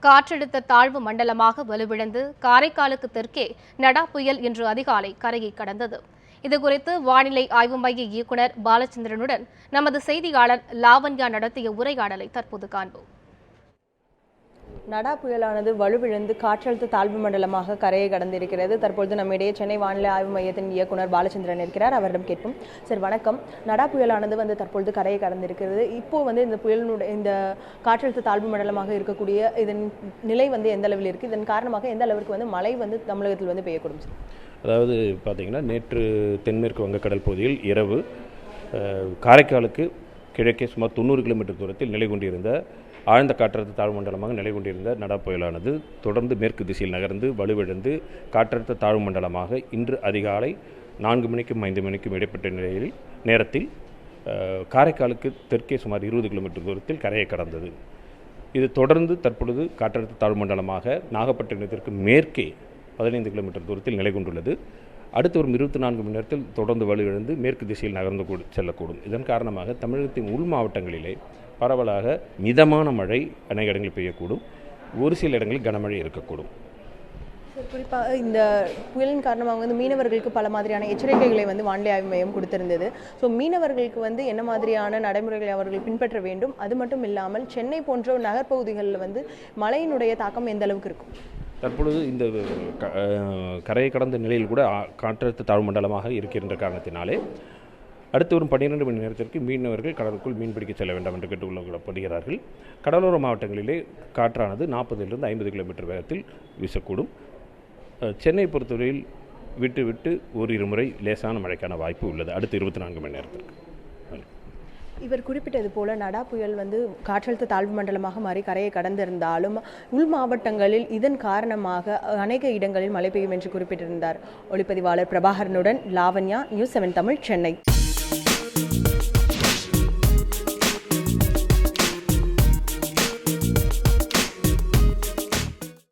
காற்றழுத்த தாழ்வு மண்டலமாக வலுவிழந்து காரைக்காலுக்கு தெற்கே நடா புயல் இன்று அதிகாலை கரையை கடந்தது. இதுகுறித்து வானிலை ஆய்வு மைய இயக்குநர் பாலச்சந்திரனுடன் நமது செய்தியாளர் லாவண்யா நடத்திய உரையாடலை தற்போது காண்போம். நடா புயலானது வலுவிழந்து காற்றழுத்த தாழ்வு மண்டலமாக கரையை கடந்திருக்கிறது. தற்பொழுது நம்மிடையே சென்னை வானிலை ஆய்வு மையத்தின் இயக்குநர் பாலச்சந்திரன் இருக்கிறார். அவரிடம் கேட்போம். சார் வணக்கம். நடா புயலானது தற்பொழுது கரையை கடந்திருக்கிறது. இப்போ இந்த புயலினுடைய இந்த காற்றழுத்த தாழ்வு மண்டலமாக இருக்கக்கூடிய இதன் நிலை எந்த அளவில் இருக்குது, இதன் காரணமாக எந்த அளவிற்கு மழை தமிழகத்தில் பெய்யக்கூடும் சார்? அதாவது பார்த்தீங்கன்னா, நேற்று தென்மேற்கு வங்கக்கடல் பகுதியில் இரவு காரைக்காலுக்கு கிழக்கே சுமார் 90 கிலோமீட்டர் தூரத்தில் நிலை கொண்டிருந்த ஆழ்ந்த காற்றழுத்த தாழ்வு மண்டலமாக நிலை கொண்டிருந்த நடா புயலானது தொடர்ந்து மேற்கு திசையில் நகர்ந்து வலுவிழந்து காற்றழுத்த தாழ்வு மண்டலமாக இன்று அதிகாலை 4 மணிக்கும் 5 மணிக்கும் இடைப்பட்ட நேரத்தில் காரைக்காலுக்கு தெற்கே சுமார் 20 கிலோமீட்டர் தூரத்தில் கரையை கடந்தது. இது தொடர்ந்து தற்பொழுது காற்றழுத்த தாழ்வு மண்டலமாக நாகப்பட்டினத்திற்கு மேற்கே 15 கிலோமீட்டர் தூரத்தில் நிலை கொண்டுள்ளது. அடுத்து வரும் 24 மணி நேரத்தில் தொடர்ந்து வலுவிழந்து மேற்கு திசையில் நகர்ந்து செல்லக்கூடும். இதன் காரணமாக தமிழகத்தின் உள் மாவட்டங்களிலே பரவலாக மிதமான மழை அநேக இடங்களில் பெய்யக்கூடும். ஒரு சில இடங்களில் கனமழை இருக்கக்கூடும். குறிப்பாக இந்த புயலின் காரணமாக மீனவர்களுக்கு பல மாதிரியான எச்சரிக்கைகளை வானிலை ஆய்வு மையம் கொடுத்திருந்தது. ஸோ மீனவர்களுக்கு என்ன மாதிரியான நடைமுறைகளை அவர்கள் பின்பற்ற வேண்டும்? அது மட்டும் இல்லாமல் சென்னை போன்ற நகர்ப்பகுதிகளில் மழையினுடைய தாக்கம் எந்த அளவுக்கு இருக்கும்? தற்பொழுது இந்த கரையை கடந்த நிலையில் கூட காற்றழுத்த தாழ்வு மண்டலமாக இருக்கின்ற காரணத்தினாலே அடுத்து வரும் 12 மணி நேரத்திற்கு மீனவர்கள் கடலுக்குள் மீன்பிடிக்க செல்ல வேண்டாம் என்று கேட்டுக்கொள்ளப்படுகிறார்கள். கடலோர மாவட்டங்களிலே காற்றானது 40 50 கிலோமீட்டர் வேகத்தில் வீசக்கூடும். சென்னை பொறுத்தவரையில் விட்டு விட்டு ஓரிரு முறை லேசான மழைக்கான வாய்ப்பு உள்ளது அடுத்த 24 மணி நேரத்திற்கு. இவர் குறிப்பிட்டது போல நடா புயல் காற்றழுத்த தாழ்வு மண்டலமாக மாறி கரையை கடந்திருந்தாலும் உள் மாவட்டங்களில் இதன் காரணமாக அநேக இடங்களில் மழை பெய்யும் என்று குறிப்பிட்டிருந்தார். ஒளிப்பதிவாளர் பிரபாகரனுடன் லாவண்யா, நியூஸ் 7 தமிழ், சென்னை.